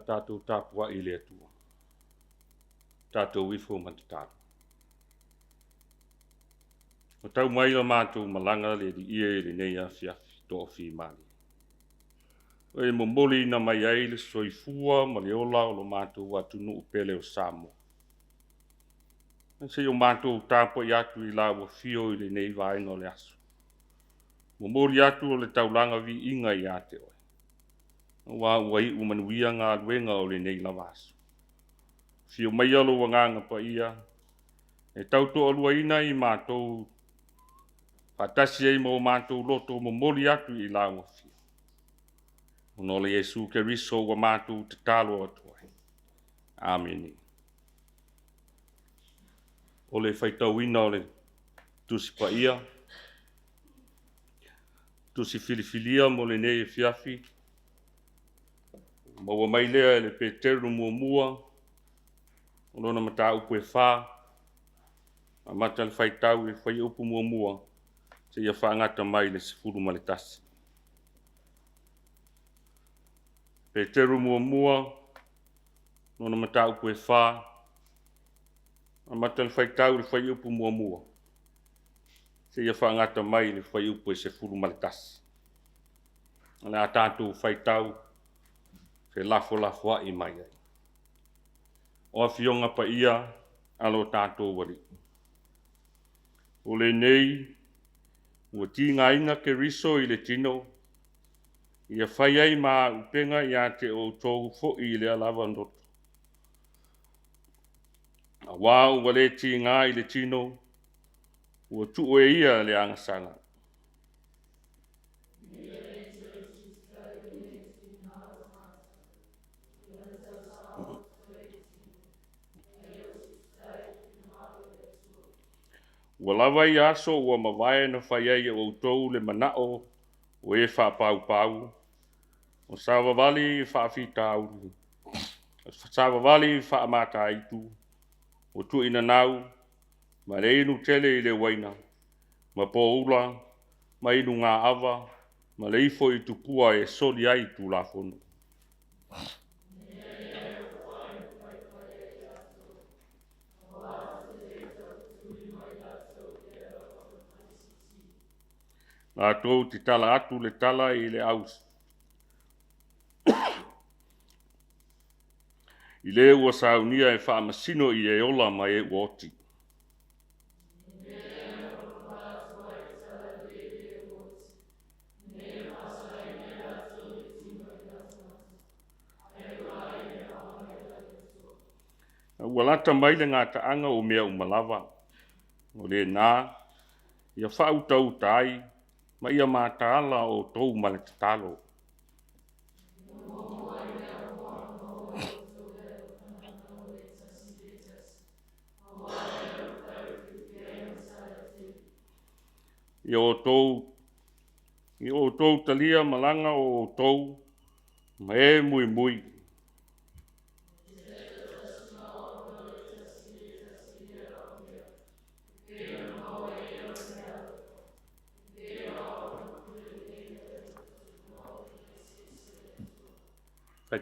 tātou tāpua I le atua. Tātou ifo matatalo. O tau mai la mātou malanga le di ia le nei a fiafi to o fi mali. O e momoli na mai ai le soifua ma le ola o lo mātou watu no upele o Samoa. Se o mātou tāpua I atu I la wa fio I le nei vaenga o le aso. Momoli atu o le taulanga vi inga I ate oi. Wa wai umanuia ngā luenga o le nei lavaso. Fio mai alo wa nganga pa ia. E tauto alua ina I mātou. Patasi ai mo mātou loto momoli atu I la wa fio. Ono le Yesu ke riso wa mātou te talo atu ai. Amen. O le whaitau ina o le tusi pa ia. Tusi filifilia mo le nei fiafi. Maua mai lea le peteru mua. O lona mata upu e wha. A mata le whaitau e whai upu mua. Se ia whaangata mai le sifuru ma le tasi. Peteru mua. Lona mata upu e wha. A mata le whaitau le whai upu mua. Se ia whaangata mai le whai upu e sifuru ma le tasi. Le a tātou whaitau. Se lafo ai mai ai. O a fionga pa ia alo tātou wari. O le nei, ua tīnga inga ke riso I le tino, ia whai ai mā upenga ia te o tōu fo I le alawa ndoto. A wā ua le tīnga I le tino, ua tuo e ia le angasanga. Ua lawa I aso ua mawae na whai ai o tau le manao o e whapau. O sawawali whaafita auru. O sawawali whaamata aitu. O tu ina nau. Ma le inu tele I le waina. Ma po ula. Ma inu ngā awa. Ma le ifo I tupua e soli ai tu la fono. Nā tōu te tala atu le tala I le aus. I le ua saunia e whaamasino I e ola mai e woti. Ua lata mai le ngā taanga o mea umalawa. O le nā, ia whautau tai, ma ia mātāla o tau ma le tatalo. Ia o tau talia malanga o tau, ma e mui.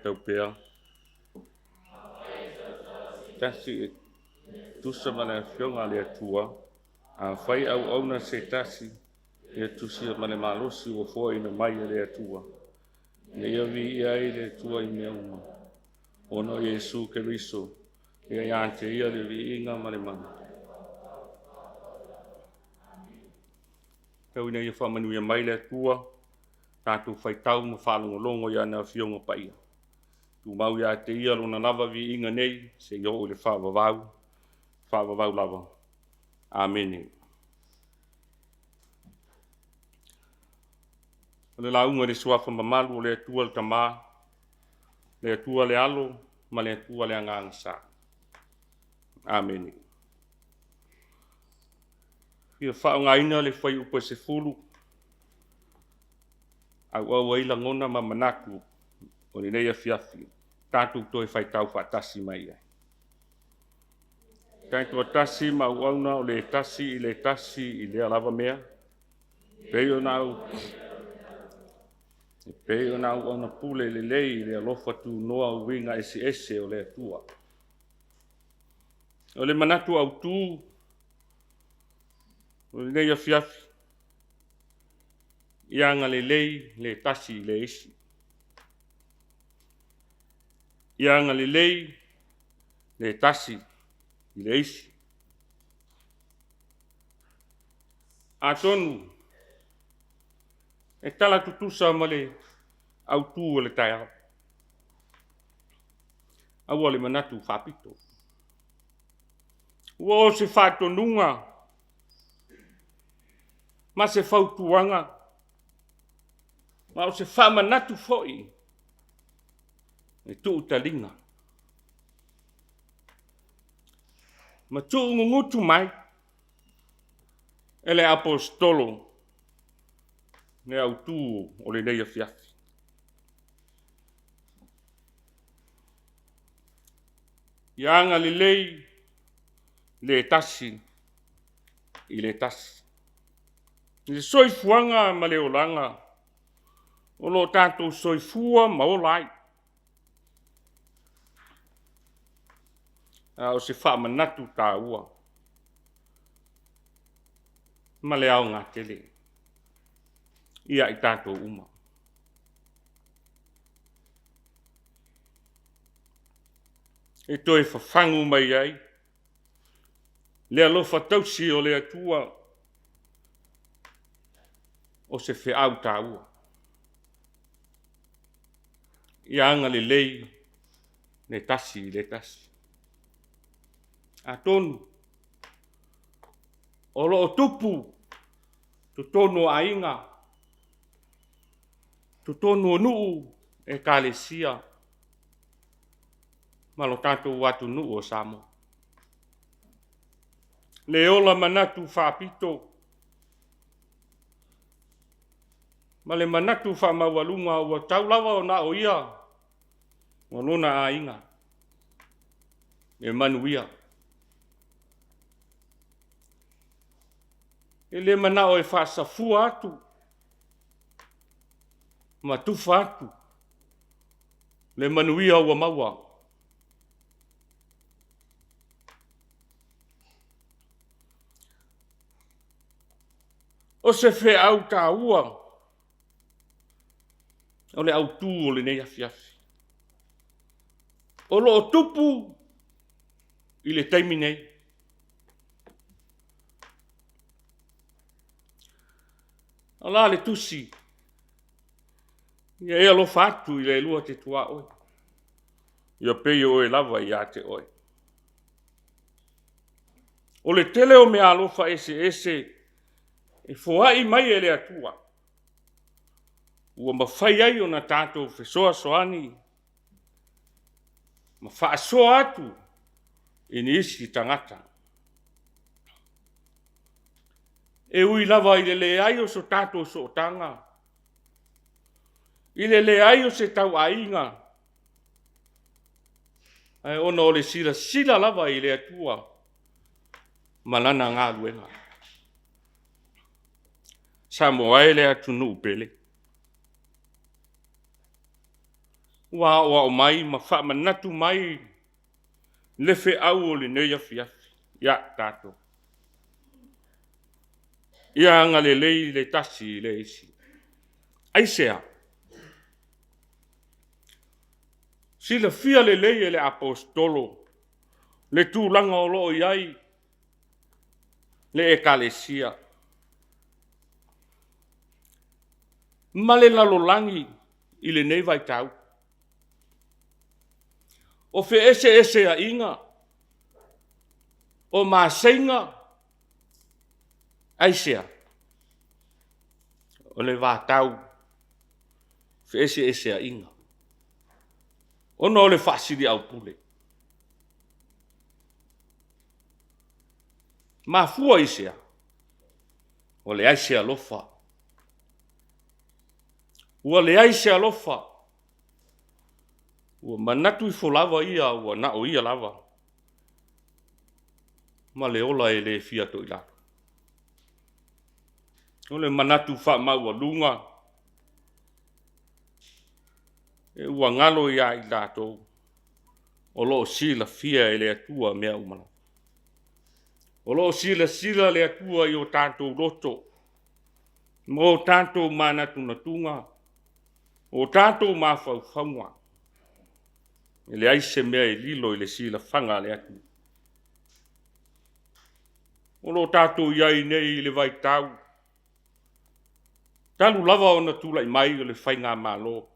Tau pea. Tasi tusa mana fionga le atua. A whai au na se tasi. E tusi mane malosi o foi na mai le atua. Ne ia vi ia le atua I mea uma. Ono Yesu ke riso. Ia iante ia le vi inga mane mana. Kau ina ia whamanu ia mai le atua. Tātou whaitau ma whalongolongo ia na fionga pa ia. Tu mau ia te ia lona lava vi inga nei, se i o le whaavavau lava. Amen. Le launga le suafa mamalu le atua le tamā, le atua le alo, ma le atua le angangasa. Amen. Ia whaongaina le whai upa se fulu, au aila ngona ma manaku, o ni nei a fiafi, tātou toi whaitau whaatasi mai ai. Tātou tasi ma uauna o le tasi I le alava mea. Peo nau, Pe ona pule le lei le alofa tu noa winga ese o le atua. O le manatu au tu, o le nei afiafi. Ianga le lei le tasi le isi. Ianga le lei le tasi le isi. A tonu, e tala tutusa ma le au tu o le taia. Aua le manatu whapito. Ua o se whatonunga, ma se whautuanga, ma o se whamanatu foi, e tu utalinga. Ma tu ngungutu mai, ele apostolo, ne au tu o le nei afiafi. Ianga le lei, le tasi, i le tasi. Le soifuanga ma le olanga, o lo tātou soifua ma o lai. O se whamanatu tā ua. Ma le au ngā tele. Ia i tātou uma. E toi whawhangu mai ai. Le alofa tausi o le atua. O se whiau tā ua. Ia anga le lei. Le tasi, le tasi. A tonu. O lo tupu. Tu tonu a inga. Tu tonu o nuu. E kālesia. Ma lo tātou watu nuu o Samo. Le ola manatu whapito. Ma le manatu whamawalunga ua taulawa o na o ia. O nona a inga. E manuia. E le mana o e whasafua atu. Ma tufa atu. Le manuia ua maua. O se whe au tā ua. O le au tū o le nei afiafi. O lo o tupu i le taimi nei. O la le tusi. Ia e alo fatu i le lua te tua oi. Ia pei o e lava i a te oi. O le tele o me alofa ese. E foai mai e le atua. Ua mawhai ai o na tātou whesoa soani. Ma whaasoa atu. E ni isi tangata. E ui lava i le ai o so tātou so tanga. I le ai o se tau ainga. Ai ona o le sila lava i le atua. Malana ngā luenga. Samoa e le atu nuu pele. Wa o mai ma wha manatu mai. Le fe au o le nei afiafi. Ia tātou. Ia anga le lei le tasi le isi. Aisea. Sila fia le lei e le apostolo. Le tūlanga o loo iai. Le ekalesia. Ma le lalolangi i le nei vai tau. O fe ese a inga. O māseinga. Aisea. O le vātau. Fe ese a inga. Ono o le whaasiri au pule. Ma fua isea. O le aisea lofa. Ua le aisea lofa. Ua manatu i fo lava ia, ua na o ia lava. Ma le ola e le fiato i lava. O le manatu wha maua lunga. e ua ngalo ia I tātou o loo sila fia e le atua mea umana. O loo sila le atua I o tātou roto, mo tātou manatu na tunga, o tātou mawhauwhaunga. E le aise mea I lilo I le sila whanga le atu. O lo tātou iai nei I le vai tau. Talu lava o na tula I mai o le whainga malo.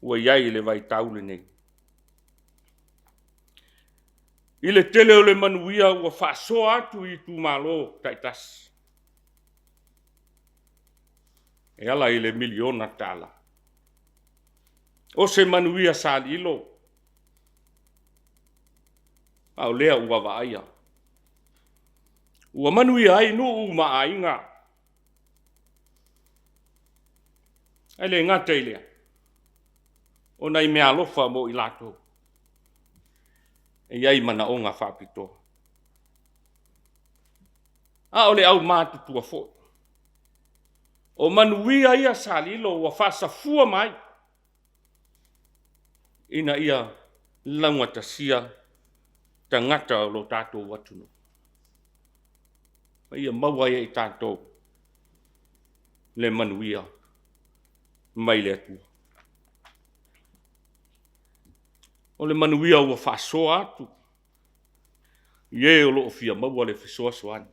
Ua iai I le vai tau le nei. I le tele o le manuia ua whaasoa atu I tu malo taitasi. E ala I le miliona tala. O se manuia sa lilo. Au lea ua waaia. Ua manuia ai nuu maainga. Ai le ngata I lea. O nei mea lofa mo I lato. E iai mana o ngā whapito. A o le au mātutua fo. O manuia ia sa lilo ua whaasafua mai. Ina ia launga tasia tangata o lo tātou watunu. Ia maua ia I tātou le manuia mai le atua. O le manuia ua whaasoa atu. Ie o loo fia maua le fisoa soani.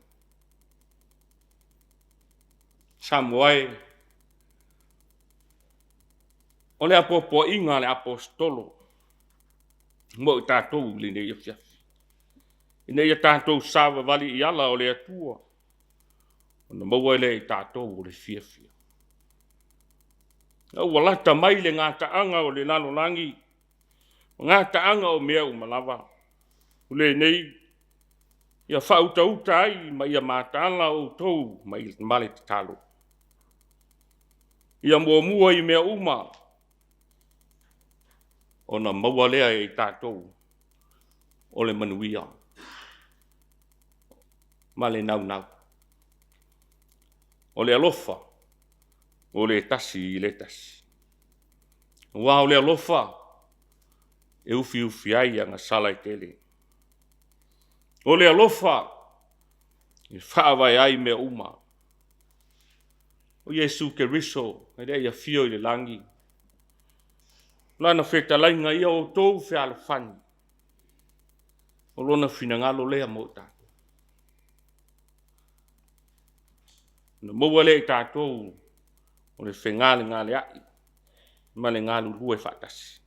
Samoai. O le apopo inga le apostolo. Mo I tātou li nei fiafi. Ina ia tātou sawa vali I ala o le atua. O na maua le I tātou o le fiafia. Ua lata mai le ngā taanga o le lalolangi. Ngā taanga o mea umalawa. Ule nei, ia whautauta ai, ma ia mātala o tau, ma I male te talo. Ia mua I mea uma, o na maua lea I tātou, o le manuia. Ma le nau. O le alofa, o le tasi I le tasi. Wa o le alofa, e ufi ai anga sala I tele. O le alofa, e whaawai ai mea uma. O Yesu ke riso, e rea ia fio I le langi. Lana wheta lainga ia o tou whea le whani. O lona whinangalo lea mo tātou. Na maua le I tātou, o le whengale ngā le ai, ma le ngā lulue whatasi.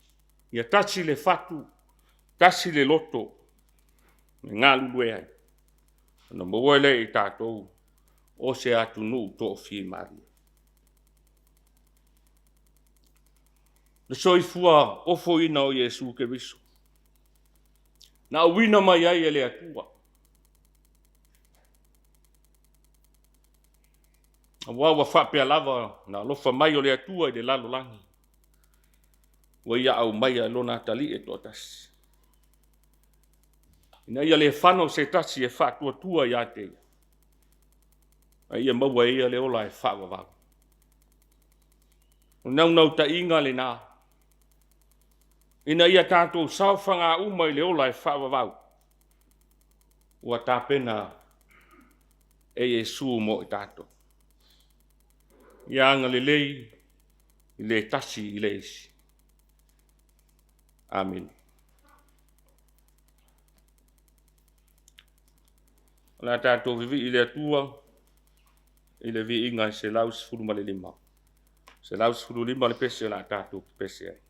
Ia tasi le fatu, tasi le loto, me ngā lulue ai. Na maua le I tātou, o se atu nuu tō whi maria. Le soifua ofo ina o Yesu ke riso. Na wina mai ai e le atua. Wawa whapea lava na lofa mai o le atua I le lalo langi. Wa ia au mai a lona tali e tōtasi. Ina ia le whano se tasi e whātua tua ia te. A ia maua ia le ola e whāwawau. Nau ta inga le nā. Ina ia tātou sauwhanga umai le ola e whāwawau. Ua tāpena e Yesu mo I tātou. Ia anga le lei, I le tasi I le isi. Amen. La tātou vivi I le atua, I le vi inga se laus furu ma le lima. Se laus furu lima le pese la tātou pese ai.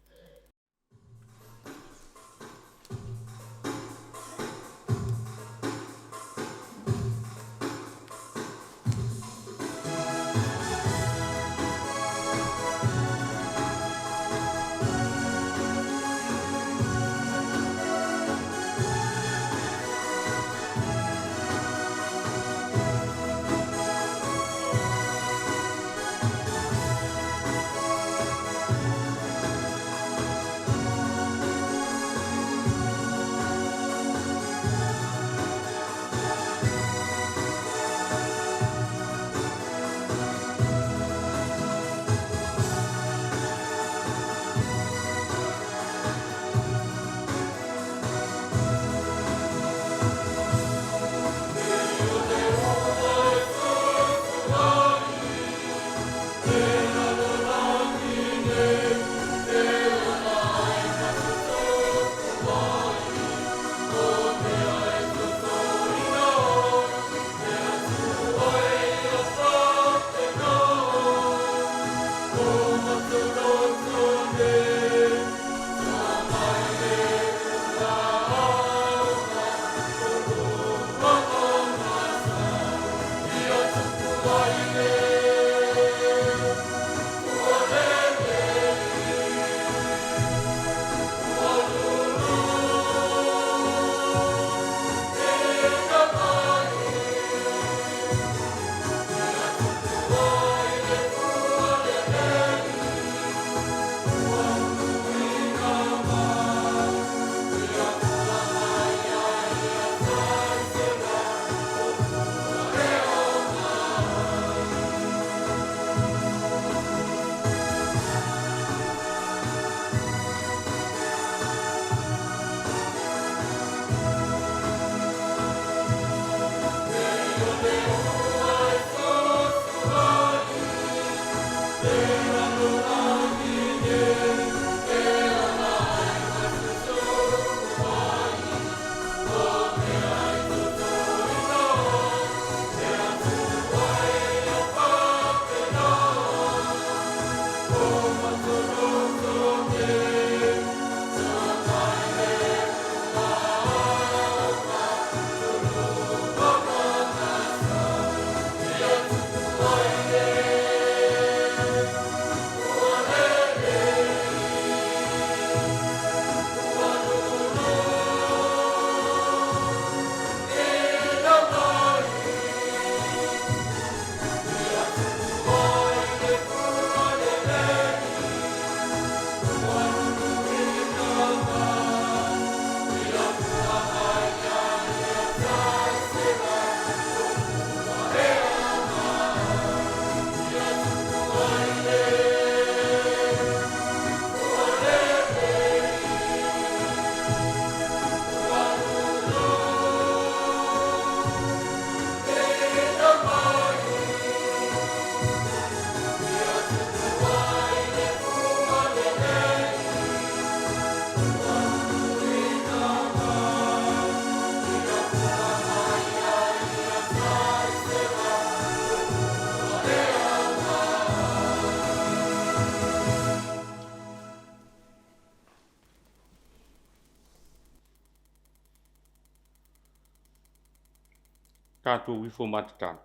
tātou wifo matatana.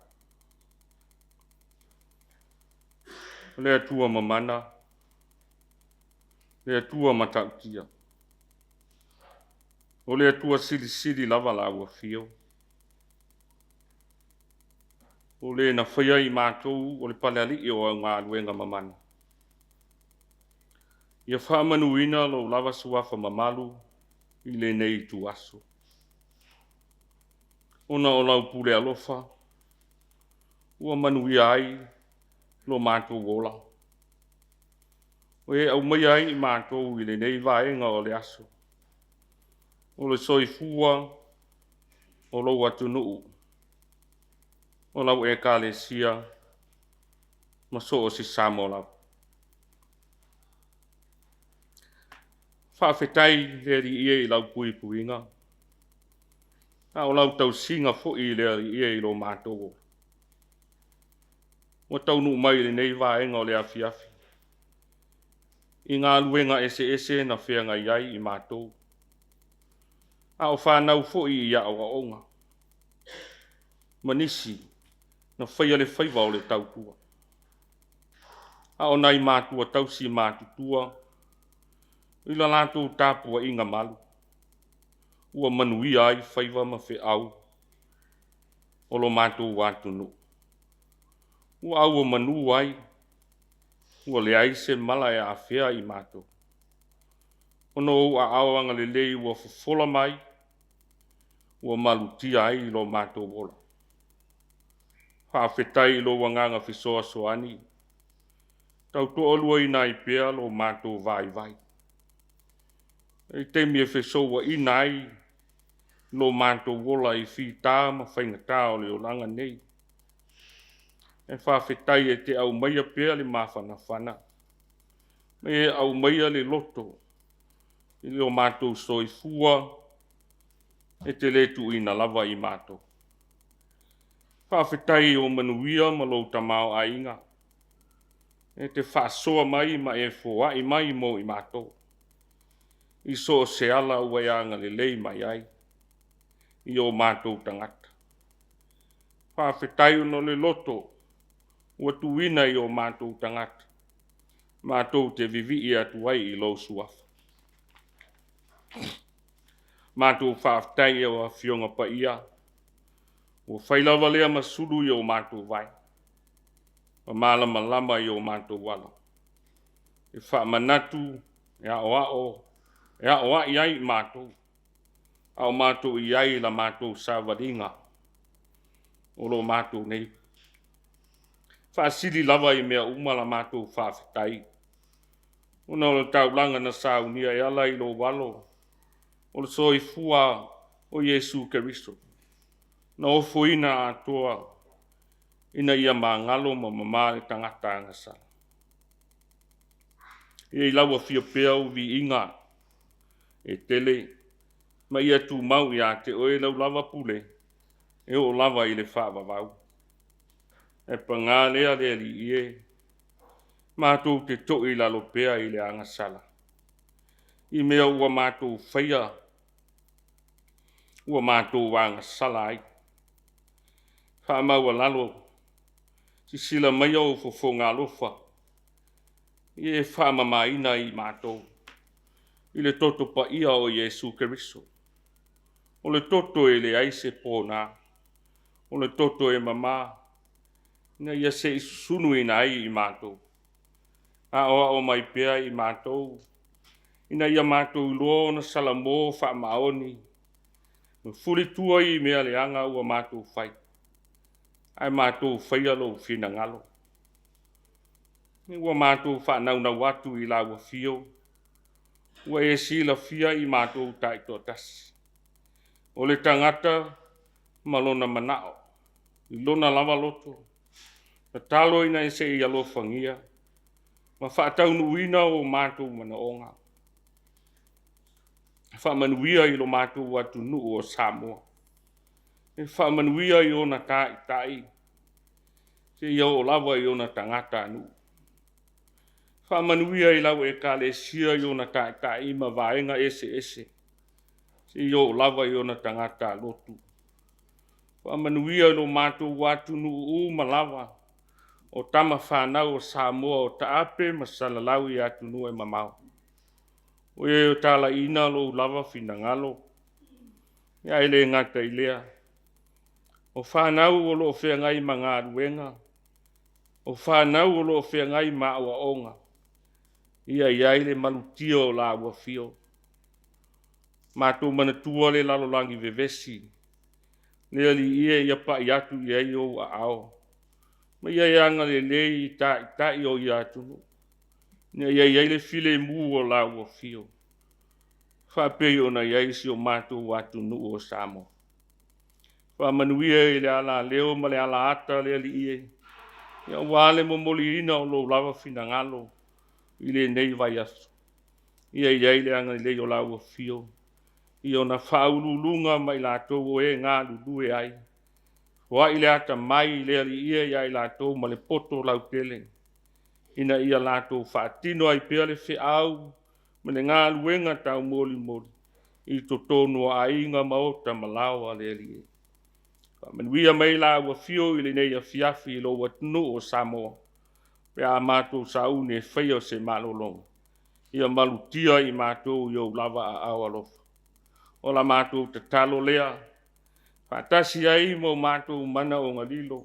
Le atua mamana, le atua matautia. O le atua siri lava la ua fio. O le na whaia i mātou o le paleali i o ngā luenga mamana. Ia whaamanuina lo lava suafa mamalu i le nei tu aso. Ona o lau pule alofa, ua manuia ai lo mātou wola. O e au mai ai i mātou i le nei vaenga o le aso. O le soifua o lo atunuu. O lau e ka le sia ma so o si samo lau. Whaafetai le ri ia i lau pui puinga. A o lau tau singa fo i le ri ia i lo mātou. O tau nu mai le nei vaenga o le afiafi. I ngā luenga ese na whenga iai i mātou. A o whanau fo i ia o aonga. Manisi na whaia le whaiva o le tautua. A o nai mātua tausi mātutua. I la lātou tāpua i ngā malu. Ua manuia ai whaiva ma whe au. O lo mātou wātunu. Ua au o manu ai. Ua le ai se mala e a whea i mātou. Ono o a awanga le lei ua fofola mai. Ua malutia ai lo mātou wola. Whaafetai lo wanganga whisoa soani. Tau to olua i nai pea lo mātou vai. E te mia whisoa i nai lo mātou wola i whita ma whaingatā o le olanga nei. E whaafetai e te au maia pea le mawhana. Me au maia le loto. I leo mātou soifua. E te letu ina lava i mātou. Whaafetai o manuia ma lo tamao a inga. E te whaasoa mai ma e fōa i mai mo i mātou. I so se ala ua anga le lei mai ai. I o mātou tangata. Whaafetai no le loto. Ua tuina i o mātou tangata. Mātou te vivi i atu ai i lo suafa. Mātou whaafetai e o a fionga pa ia. Ua whailawa lea masuru i o mātou vai. Ma malama lama i o mātou wala. E whaamanatu, e a o a iai mātou. A o mātou iai la mātou sāwaringa. O lo mātou nei. Whaasiri lava i mea umala mātou whaafetai. Ona o le taulanga na saunia e ala i lo walo. O le soifua o Yesu Keriso. Na ofoina atoa ina ia mangalo ma mamare tangata ngasala. E lawa fia pea vi inga e tele ma ia tu mau ia te oe lau lava pule e o lava i le whaavavau. E panga lea lea li ie mātou te toi lalo pea i le angasala. I mea ua mātou whaia ua mātou angasala ai. Whaamaua lalo, si sila mai au fofo ngā lofa. I e whaamamaina i mātou. I le toto pa ia o Yesu Keriso. O le toto e le aise pōna. O le toto e mama. Ina ia se isusunu ina ai i mātou. A oa o mai pea i mātou. Ina ia mātou loa na salamo whaamaoni. No furi tua i mea le anga ua mātou whai. Ai mātou whaia lo whina ngalo. Ni ua mātou whanau na watu i la ua fio. Ua e sila fia i mātou taito tasi. O le tangata malona manao. I lona lava loto. Na talo ina e se i alo whangia. Ma whaatau nuina o mātou mana onga. Whaamanuia i lo mātou watu nu o Samoa. E whaamanuia i ona tai. Se ia o lawa i ona tangata anu. Whaamanuia i lawa e ka le sia i ona tai ma vaenga ese. Se ia o lawa i ona tangata lotu. Whamanuia lo mātou watu nu malava. O tama whanau o Samoa o Taape ma salalau I atu nu e mamau. O e o tala ina lo lava finangalo. Ia ele ngata ilea. O whanau o lo whea ngai ma ngā ruenga. O whanau o lo whea ngai ma awa onga. Ia ele malutio o la ua fio. Mātou mana tua le lalo langi vevesi. Lea li ia pa I atu ia o a ao. Ma ia anga le I ta o ia atu. Ia le file mu o la ua fio. Whapei o na ia si o mātou watu nu o Samoa. Whamanuia le ala leo ma le ala ata le li ie. Ia wale mo moli ina o lo lava finangalo. I le nei vai asu. Ia le anga le o la ua fio. I ona whaululunga mai lātou o e ngā lulu e ai. Wa I le ata mai le ali ia I lātou ma le poto lau tele. Ina ia lātou whaatino ai pia le whiau ma le ngā luenga tau moli moli. I to tonu a inga maota malao a le ali e. Manuia mai la ua fio I le nei a fiafi lo watunu o Samoa. Pe a mātou saune whaia se malolonga. Ia malutia I mātou I o lava a awalofa. O la mātou te talo lea. Whātasi ai mo mātou mana o ngalilo.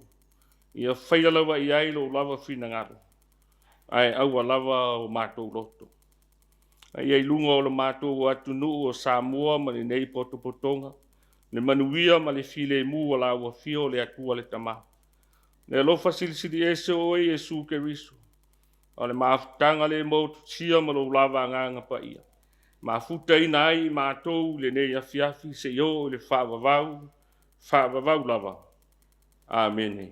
Ia whaia lawa I ai lo lava finangaro. Ai aua lava o mātou loto. Ai lunga o la mātou atunu o Samoa ma le nei potopotonga. Le manuia ma le file mu o la ua fio le atua le tama. Le alofa silisili ese o Yesu Keriso. O le maafutanga le mautu tia ma lo lava nganga pa ia. Ma futa ina ai mātou le nei afiafi se yo le whaavavau lava. Amen.